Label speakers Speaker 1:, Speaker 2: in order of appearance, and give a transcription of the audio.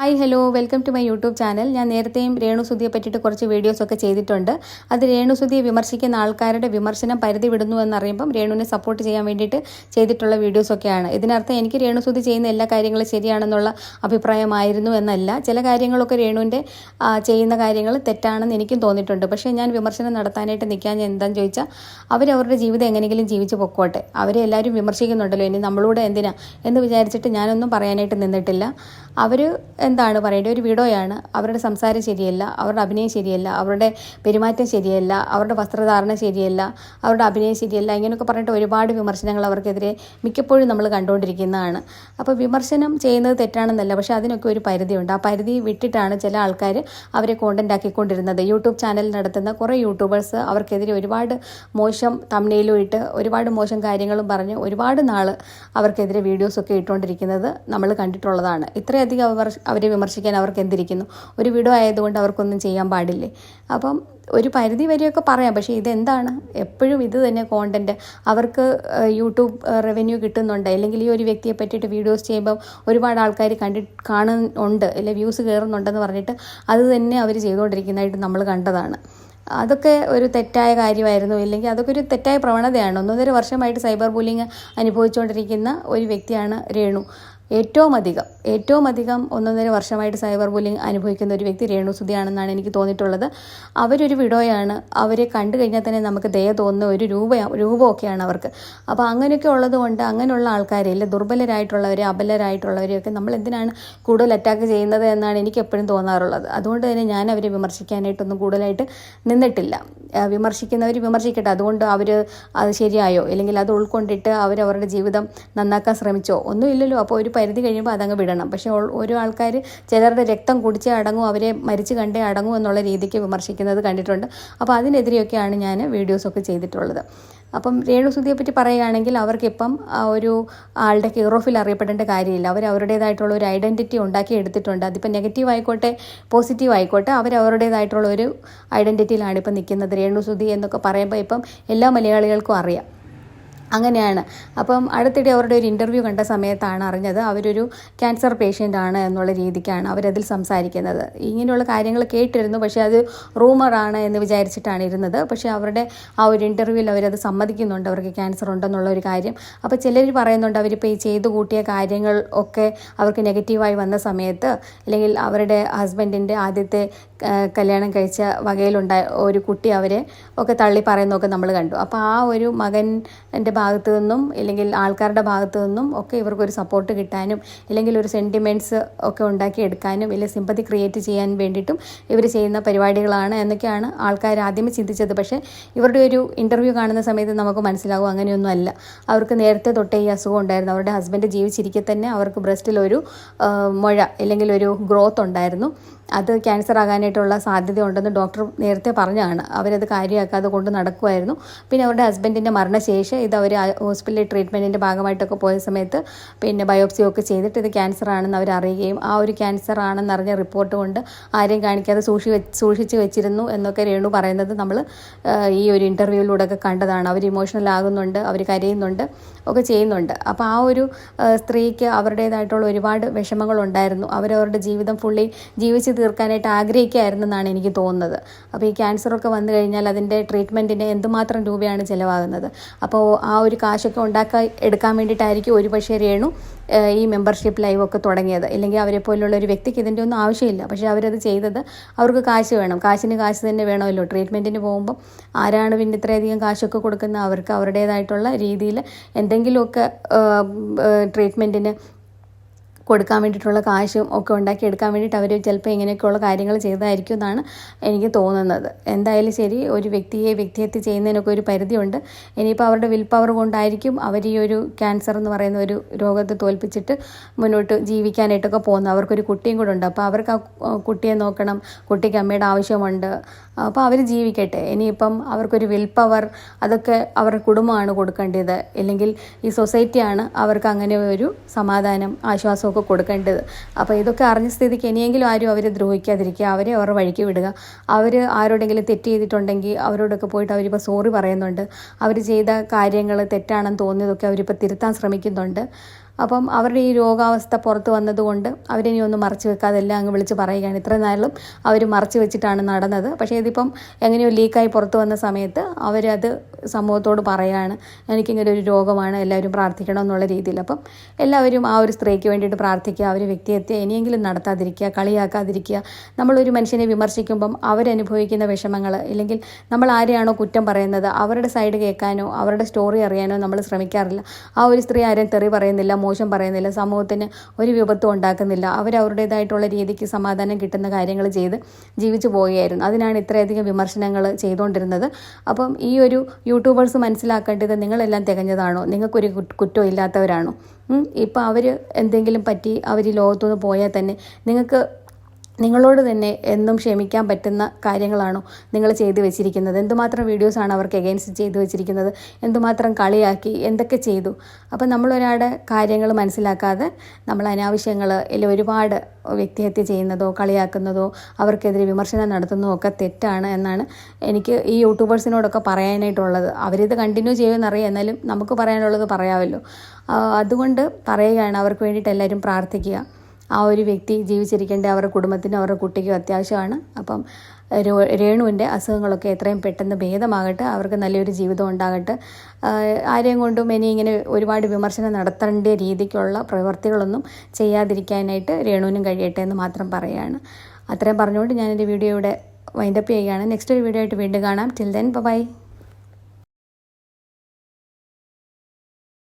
Speaker 1: Hi hello welcome to my YouTube channel. ഞാൻ നേരത്തെയും രേണുസുധിയെ പറ്റിയിട്ട് കുറച്ച് വീഡിയോസൊക്കെ ചെയ്തിട്ടുണ്ട്. അത് രേണുസുധിയെ വിമർശിക്കുന്ന ആൾക്കാരുടെ വിമർശനം പരിധി വിടുന്നു എന്നറിയുമ്പം രേണുവിനെ സപ്പോർട്ട് ചെയ്യാൻ വേണ്ടിയിട്ട് ചെയ്തിട്ടുള്ള വീഡിയോസൊക്കെയാണ്. ഇതിനർത്ഥം എനിക്ക് രേണുസുധി ചെയ്യുന്ന എല്ലാ കാര്യങ്ങളും ശരിയാണെന്നുള്ള അഭിപ്രായമായിരുന്നു എന്നല്ല. ചില കാര്യങ്ങളൊക്കെ രേണുവിൻ്റെ ചെയ്യുന്ന കാര്യങ്ങൾ തെറ്റാണെന്ന് എനിക്കും തോന്നിയിട്ടുണ്ട്. പക്ഷേ ഞാൻ വിമർശനം നടത്താനായിട്ട് നിൽക്കാൻ എന്താണെന്ന് ചോദിച്ചാൽ അവരവരുടെ ജീവിതം എങ്ങനെയെങ്കിലും ജീവിച്ച് പൊക്കോട്ടെ. അവരെ എല്ലാവരും വിമർശിക്കുന്നുണ്ടല്ലോ, ഇനി നമ്മളൂടെ എന്തിനാ എന്ന് വിചാരിച്ചിട്ട് ഞാനൊന്നും പറയാനായിട്ട് നിന്നിട്ടില്ല. അവർ എന്താണ് പറയേണ്ടത്, ഒരു വീഡിയോയാണ്. അവരുടെ സംസാരം ശരിയല്ല, അവരുടെ അഭിനയം ശരിയല്ല, അവരുടെ പെരുമാറ്റം ശരിയല്ല, അവരുടെ വസ്ത്രധാരണം ശരിയല്ല, അവരുടെ അഭിനയം ശരിയല്ല, ഇങ്ങനെയൊക്കെ പറഞ്ഞിട്ട് ഒരുപാട് വിമർശനങ്ങൾ അവർക്കെതിരെ മിക്കപ്പോഴും നമ്മൾ കണ്ടുകൊണ്ടിരിക്കുന്നതാണ്. അപ്പോൾ വിമർശനം ചെയ്യുന്നത് തെറ്റാണെന്നല്ല, പക്ഷേ അതിനൊക്കെ ഒരു പരിധിയുണ്ട്. ആ പരിധി വിട്ടിട്ടാണ് ചില ആൾക്കാർ അവരെ കോണ്ടന്റ് ആക്കിക്കൊണ്ടിരുന്നത്. യൂട്യൂബ് ചാനൽ നടത്തുന്ന കുറേ യൂട്യൂബേഴ്സ് അവർക്കെതിരെ ഒരുപാട് മോശം തംബ്നെയിലും ഇട്ട് ഒരുപാട് മോശം കാര്യങ്ങളും പറഞ്ഞ് ഒരുപാട് നാൾ അവർക്കെതിരെ വീഡിയോസൊക്കെ ഇട്ടുകൊണ്ടിരിക്കുന്നത് നമ്മൾ കണ്ടിട്ടുള്ളതാണ്. ഇത്രയധികം അവരെ വിമർശിക്കാൻ അവർക്ക് എന്തിരിക്കുന്നു? ഒരു വീഡിയോ ആയതുകൊണ്ട് അവർക്കൊന്നും ചെയ്യാൻ പാടില്ലേ? അപ്പം ഒരു പരിധി വരെയൊക്കെ പറയാം. പക്ഷേ ഇതെന്താണ് എപ്പോഴും ഇത് തന്നെ കോണ്ടൻറ്റ്? അവർക്ക് യൂട്യൂബ് റവന്യൂ കിട്ടുന്നുണ്ട്, അല്ലെങ്കിൽ ഈ ഒരു വ്യക്തിയെ പറ്റിയിട്ട് വീഡിയോസ് ചെയ്യുമ്പം ഒരുപാട് ആൾക്കാർ കാണുന്നുണ്ട്, അല്ലെങ്കിൽ വ്യൂസ് കയറുന്നുണ്ടെന്ന് പറഞ്ഞിട്ട് അത് തന്നെ അവർ ചെയ്തുകൊണ്ടിരിക്കുന്നതായിട്ട് നമ്മൾ കണ്ടതാണ്. അതൊക്കെ ഒരു തെറ്റായ കാര്യമായിരുന്നു, ഇല്ലെങ്കിൽ അതൊക്കെ ഒരു തെറ്റായ പ്രവണതയാണ്. 1.5 വർഷമായിട്ട് സൈബർ ബുള്ളിങ് അനുഭവിച്ചുകൊണ്ടിരിക്കുന്ന ഒരു വ്യക്തിയാണ് രേണു. ഏറ്റവും അധികം 1.5 വർഷമായിട്ട് സൈബർ ബുള്ളിങ് അനുഭവിക്കുന്ന ഒരു വ്യക്തി രേണുസുധിയാണെന്നാണ് എനിക്ക് തോന്നിയിട്ടുള്ളത്. അവരൊരു വിഡോയാണ്. അവരെ കണ്ടു കഴിഞ്ഞാൽ തന്നെ നമുക്ക് ദയ തോന്നുന്ന ഒരു രൂപമൊക്കെയാണ് അവർക്ക്. അപ്പോൾ അങ്ങനെയൊക്കെ ഉള്ളത് കൊണ്ട് അങ്ങനെയുള്ള ആൾക്കാരെ, അല്ലെ ദുർബലരായിട്ടുള്ളവരെ, അബലരായിട്ടുള്ളവരെയൊക്കെ നമ്മൾ എന്തിനാണ് കൂടുതൽ അറ്റാക്ക് ചെയ്യുന്നത് എന്നാണ് എനിക്ക് എപ്പോഴും തോന്നാറുള്ളത്. അതുകൊണ്ട് തന്നെ ഞാൻ അവരെ വിമർശിക്കാനായിട്ടൊന്നും കൂടുതലായിട്ട് നിന്നിട്ടില്ല. വിമർശിക്കുന്നവർ വിമർശിക്കട്ടെ. അതുകൊണ്ട് അത് ശരിയായോ, അല്ലെങ്കിൽ അത് ഉൾക്കൊണ്ടിട്ട് അവരവരുടെ ജീവിതം നന്നാക്കാൻ ശ്രമിച്ചോ? ഒന്നുമില്ലല്ലോ. അപ്പോൾ ഒരു പരിധി കഴിയുമ്പോൾ അതങ്ങ് വിടണം. പക്ഷേ ഓരോ ആൾക്കാർ ചിലരുടെ രക്തം കുടിച്ചേ അടങ്ങും, അവരെ മരിച്ചു കണ്ടേ അടങ്ങും എന്നുള്ള രീതിക്ക് വിമർശിക്കുന്നത് കണ്ടിട്ടുണ്ട്. അപ്പോൾ അതിനെതിരെയൊക്കെയാണ് ഞാൻ വീഡിയോസൊക്കെ ചെയ്തിട്ടുള്ളത്. അപ്പം രേണുസുധിയെ പറ്റി പറയുകയാണെങ്കിൽ അവർക്കിപ്പം ഒരു ആളുടെ കെയർ ഓഫിൽ അറിയപ്പെടേണ്ട കാര്യമില്ല. അവരുടേതായിട്ടുള്ള ഒരു ഐഡൻറ്റിറ്റി ഉണ്ടാക്കി എടുത്തിട്ടുണ്ട്. അതിപ്പോൾ നെഗറ്റീവ് ആയിക്കോട്ടെ പോസിറ്റീവ് ആയിക്കോട്ടെ, അവരവരുടേതായിട്ടുള്ള ഒരു ഐഡൻറ്റിറ്റിയിലാണ് ഇപ്പം നിൽക്കുന്നത്. രേണുസുധി എന്നൊക്കെ പറയുമ്പോൾ ഇപ്പം എല്ലാ മലയാളികൾക്കും അറിയാം. അങ്ങനെയാണ്. അപ്പം അടുത്തിടെ അവരുടെ ഒരു ഇൻ്റർവ്യൂ കണ്ട സമയത്താണ് അറിഞ്ഞത് അവരൊരു ക്യാൻസർ പേഷ്യൻ്റ് ആണ് എന്നുള്ള രീതിക്കാണ് അവരതിൽ സംസാരിക്കുന്നത്. ഇങ്ങനെയുള്ള കാര്യങ്ങൾ കേട്ടിരുന്നു, പക്ഷേ അത് റൂമറാണ് എന്ന് വിചാരിച്ചിട്ടാണ് ഇരുന്നത്. പക്ഷേ അവരുടെ ആ ഒരു ഇൻ്റർവ്യൂവിൽ അവരത് സമ്മതിക്കുന്നുണ്ട്, അവർക്ക് ക്യാൻസർ ഉണ്ടെന്നുള്ള ഒരു കാര്യം. അപ്പോൾ ചിലർ പറയുന്നുണ്ട് അവരിപ്പോൾ ഈ ചെയ്തു കൂട്ടിയ കാര്യങ്ങൾ ഒക്കെ അവർക്ക് നെഗറ്റീവായി വന്ന സമയത്ത്, അല്ലെങ്കിൽ അവരുടെ ഹസ്ബൻഡിൻ്റെ ആദ്യത്തെ കല്യാണം കഴിച്ച വകയിലുണ്ടായ ഒരു കുട്ടി അവരെ ഒക്കെ തള്ളി പറയുന്നതൊക്കെ നമ്മൾ കണ്ടു. അപ്പോൾ ആ ഒരു മകൻ്റെ ഭാഗത്തു നിന്നും, അല്ലെങ്കിൽ ആൾക്കാരുടെ ഭാഗത്തു നിന്നും ഒക്കെ ഇവർക്കൊരു സപ്പോർട്ട് കിട്ടാനും, അല്ലെങ്കിൽ ഒരു സെൻറ്റിമെൻറ്റ്സ് ഒക്കെ ഉണ്ടാക്കിയെടുക്കാനും, അല്ലെങ്കിൽ സിമ്പതി ക്രിയേറ്റ് ചെയ്യാൻ വേണ്ടിയിട്ടും ഇവർ ചെയ്യുന്ന പരിപാടികളാണ് എന്നൊക്കെയാണ് ആൾക്കാർ ആദ്യമേ ചിന്തിച്ചത്. പക്ഷേ ഇവരുടെ ഒരു ഇൻ്റർവ്യൂ കാണുന്ന സമയത്ത് നമുക്ക് മനസ്സിലാവും അങ്ങനെയൊന്നും അല്ല. അവർക്ക് നേരത്തെ തൊട്ടേ ഈ അസുഖം ഉണ്ടായിരുന്നു. അവരുടെ ഹസ്ബൻഡ് ജീവിച്ചിരിക്കെ തന്നെ അവർക്ക് ബ്രസ്റ്റിലൊരു മുഴ, അല്ലെങ്കിൽ ഒരു ഗ്രോത്ത് ഉണ്ടായിരുന്നു. അത് ക്യാൻസർ ആകാനായിട്ടുള്ള സാധ്യത ഉണ്ടെന്ന് ഡോക്ടർ നേരത്തെ പറഞ്ഞതാണ്. അവരത് കാര്യമാക്കാതെ കൊണ്ട് നടക്കുമായിരുന്നു. പിന്നെ അവരുടെ ഹസ്ബൻഡിൻ്റെ മരണശേഷം ഇത് അവർ ഹോസ്പിറ്റലിൽ ട്രീറ്റ്മെൻറ്റിൻ്റെ ഭാഗമായിട്ടൊക്കെ പോയ സമയത്ത് പിന്നെ ബയോപ്സി ഒക്കെ ചെയ്തിട്ട് ഇത് ക്യാൻസർ ആണെന്ന് അവർ അറിയുകയും ആ ഒരു ക്യാൻസർ ആണെന്നറിഞ്ഞ റിപ്പോർട്ട് കൊണ്ട് ആരെയും കാണിക്കാതെ സൂക്ഷിച്ച് വെച്ചിരുന്നു എന്നൊക്കെ രേണു പറയുന്നത് നമ്മൾ ഈ ഒരു ഇൻ്റർവ്യൂവിലൂടെ ഒക്കെ കണ്ടതാണ്. അവർ ഇമോഷണൽ ആകുന്നുണ്ട്, അവർ കരയുന്നുണ്ട്, ഒക്കെ ചെയ്യുന്നുണ്ട്. അപ്പോൾ ആ ഒരു സ്ത്രീക്ക് അവരുടേതായിട്ടുള്ള ഒരുപാട് വിഷമങ്ങളുണ്ടായിരുന്നു. അവരവരുടെ ജീവിതം ഫുള്ളി ജീവിച്ച് തീർക്കാനായിട്ട് ആഗ്രഹിക്കുകയായിരുന്നു എന്നാണ് എനിക്ക് തോന്നുന്നത്. അപ്പോൾ ഈ ക്യാൻസറൊക്കെ വന്നു കഴിഞ്ഞാൽ അതിൻ്റെ ട്രീറ്റ്മെൻറ്റിന് എന്തുമാത്രം രൂപയാണ് ചിലവാകുന്നത്. അപ്പോൾ ആ ഒരു കാശൊക്കെ എടുക്കാൻ വേണ്ടിയിട്ടായിരിക്കും ഒരുപക്ഷെ രേണു ഈ മെമ്പർഷിപ്പ് ലൈവൊക്കെ തുടങ്ങിയത്. ഇല്ലെങ്കിൽ അവരെ പോലുള്ള ഒരു വ്യക്തിക്ക് ഇതിൻ്റെ ഒന്നും ആവശ്യമില്ല. പക്ഷേ അവരത് ചെയ്തത് അവർക്ക് കാശ് വേണം. കാശിന് കാശ് തന്നെ വേണമല്ലോ. ട്രീറ്റ്മെൻറ്റിന് പോകുമ്പം ആരാണ് പിന്നെ ഇത്രയധികം കാശൊക്കെ കൊടുക്കുന്നത്? അവർക്ക് അവരുടേതായിട്ടുള്ള രീതിയിൽ എന്തെങ്കിലുമൊക്കെ ട്രീറ്റ്മെൻറ്റിന് കൊടുക്കാൻ വേണ്ടിയിട്ടുള്ള കാശും ഒക്കെ ഉണ്ടാക്കിയെടുക്കാൻ വേണ്ടിയിട്ട് അവർ ചിലപ്പോൾ ഇങ്ങനെയൊക്കെയുള്ള കാര്യങ്ങൾ ചെയ്തതായിരിക്കും എന്നാണ് എനിക്ക് തോന്നുന്നത്. എന്തായാലും ശരി, ഒരു വ്യക്തിഹത്യ ചെയ്യുന്നതിനൊക്കെ ഒരു പരിധിയുണ്ട്. ഇനിയിപ്പോൾ അവരുടെ വിൽ പവർ കൊണ്ടായിരിക്കും അവർ ഈ ഒരു ക്യാൻസർ എന്ന് പറയുന്ന ഒരു രോഗത്തെ തോൽപ്പിച്ചിട്ട് മുന്നോട്ട് ജീവിക്കാനായിട്ടൊക്കെ പോകുന്നത്. അവർക്കൊരു കുട്ടിയും കൂടെ ഉണ്ട്. അപ്പോൾ അവർക്ക് ആ കുട്ടിയെ നോക്കണം, കുട്ടിക്ക് അമ്മയുടെ ആവശ്യമുണ്ട്. അപ്പോൾ അവർ ജീവിക്കട്ടെ. ഇനിയിപ്പം അവർക്കൊരു വിൽ പവർ അതൊക്കെ അവരുടെ കുടുംബമാണ് കൊടുക്കേണ്ടത്, അല്ലെങ്കിൽ ഈ സൊസൈറ്റിയാണ് അവർക്ക് അങ്ങനെ ഒരു സമാധാനം ആശ്വാസമൊക്കെ കൊടുക്കേണ്ടത്. അപ്പോൾ ഇതൊക്കെ അറിഞ്ഞ സ്ഥിതിക്ക് ഇനിയെങ്കിലും ആരും അവരെ ദ്രോഹിക്കാതിരിക്കുക, അവരെ അവരുടെ വഴിക്ക് വിടുക. അവർ ആരോടെങ്കിലും തെറ്റ് ചെയ്തിട്ടുണ്ടെങ്കിൽ അവരോടൊക്കെ പോയിട്ട് അവരിപ്പോൾ സോറി പറയുന്നുണ്ട്. അവർ ചെയ്ത കാര്യങ്ങൾ തെറ്റാണെന്ന് തോന്നിയതൊക്കെ അവരിപ്പോൾ തിരുത്താൻ ശ്രമിക്കുന്നുണ്ട്. അപ്പം അവരുടെ ഈ രോഗാവസ്ഥ പുറത്ത് വന്നതുകൊണ്ട് അവരിനി ഒന്നും മറച്ചു വെക്കാതെ എല്ലാം അങ്ങ് വിളിച്ച് പറയുകയാണ്. ഇത്ര നാളും അവർ മറച്ചു വെച്ചിട്ടാണ് നടന്നത്. പക്ഷേ ഇതിപ്പം എങ്ങനെയോ ലീക്കായി പുറത്ത് വന്ന സമയത്ത് അവരത് സമൂഹത്തോട് പറയുകയാണ്, എനിക്കിങ്ങനെ ഒരു രോഗമാണ്, എല്ലാവരും പ്രാർത്ഥിക്കണം എന്നുള്ള രീതിയിൽ. അപ്പം എല്ലാവരും ആ ഒരു സ്ത്രീക്ക് വേണ്ടിയിട്ട് പ്രാർത്ഥിക്കുക, അവർ വ്യക്തിഹത്യ ഇനിയെങ്കിലും നടത്താതിരിക്കുക, കളിയാക്കാതിരിക്കുക. നമ്മളൊരു മനുഷ്യനെ വിമർശിക്കുമ്പം അവരനുഭവിക്കുന്ന വിഷമങ്ങൾ, ഇല്ലെങ്കിൽ നമ്മൾ ആരെയാണോ കുറ്റം പറയുന്നത് അവരുടെ സൈഡ് കേൾക്കാനോ അവരുടെ സ്റ്റോറി അറിയാനോ നമ്മൾ ശ്രമിക്കാറില്ല. ആ ഒരു സ്ത്രീ ആരെയും തെറി പറയുന്നില്ല, മോശം പറയുന്നില്ല, സമൂഹത്തിന് ഒരു വിപത്തും ഉണ്ടാക്കുന്നില്ല. അവരവരുടേതായിട്ടുള്ള രീതിക്ക് സമാധാനം കിട്ടുന്ന കാര്യങ്ങൾ ചെയ്ത് ജീവിച്ചു പോവുകയായിരുന്നു. അതിനാണ് ഇത്രയധികം വിമർശനങ്ങൾ ചെയ്തുകൊണ്ടിരുന്നത്. അപ്പം ഈ ഒരു യൂട്യൂബേഴ്സ് മനസ്സിലാക്കേണ്ടത്, നിങ്ങളെല്ലാം തികഞ്ഞതാണോ? നിങ്ങൾക്കൊരു കുറ്റവും ഇല്ലാത്തവരാണോ? ഇപ്പം അവർ എന്തെങ്കിലും പറ്റി അവർ ഈ ലോകത്തുനിന്ന് പോയാൽ തന്നെ നിങ്ങളോട് തന്നെ എന്നും ക്ഷമിക്കാൻ പറ്റുന്ന കാര്യങ്ങളാണോ നിങ്ങൾ ചെയ്തു വെച്ചിരിക്കുന്നത്? എന്തുമാത്രം വീഡിയോസാണ് അവർക്ക് എഗെയിൻസ്റ്റ് ചെയ്തു വെച്ചിരിക്കുന്നത്? എന്തുമാത്രം കളിയാക്കി എന്തൊക്കെ ചെയ്തു? അപ്പം നമ്മളൊരാളുടെ കാര്യങ്ങൾ മനസ്സിലാക്കാതെ നമ്മൾ അനാവശ്യങ്ങൾ അല്ലെങ്കിൽ ഒരുപാട് വ്യക്തിഹത്യ ചെയ്യുന്നതോ കളിയാക്കുന്നതോ അവർക്കെതിരെ വിമർശനം നടത്തുന്നതോ ഒക്കെ തെറ്റാണ് എന്നാണ് എനിക്ക് ഈ യൂട്യൂബേഴ്സിനോടൊക്കെ പറയാനായിട്ടുള്ളത്. അവരിത് കണ്ടിന്യൂ ചെയ്യുമെന്നറിയാം, എന്നാലും നമുക്ക് പറയാനുള്ളത് പറയാമല്ലോ. അതുകൊണ്ട് പറയുകയാണ്, അവർക്ക് വേണ്ടിയിട്ട് എല്ലാവരും പ്രാർത്ഥിക്കുക. ആ ഒരു വ്യക്തി ജീവിച്ചിരിക്കേണ്ട അവരുടെ കുടുംബത്തിനും അവരുടെ കുട്ടിക്കും അത്യാവശ്യമാണ്. അപ്പം രേണുവിൻ്റെ അസുഖങ്ങളൊക്കെ എത്രയും പെട്ടെന്ന് ഭേദമാകട്ടെ, അവർക്ക് നല്ലൊരു ജീവിതം ഉണ്ടാകട്ടെ. ആരെയും കൊണ്ടും ഇനി ഇങ്ങനെ ഒരുപാട് വിമർശനം നടത്തേണ്ട രീതിക്കുള്ള പ്രവൃത്തികളൊന്നും ചെയ്യാതിരിക്കാനായിട്ട് രേണുവിനും കഴിയട്ടെ എന്ന് മാത്രം പറയുകയാണ്. അത്രയും പറഞ്ഞുകൊണ്ട് ഞാനെൻ്റെ വീഡിയോ ഇവിടെ വൈൻഡപ്പ് ചെയ്യുകയാണ്. നെക്സ്റ്റ് ഒരു വീഡിയോ ആയിട്ട് വീണ്ടും കാണാം. Till then bye.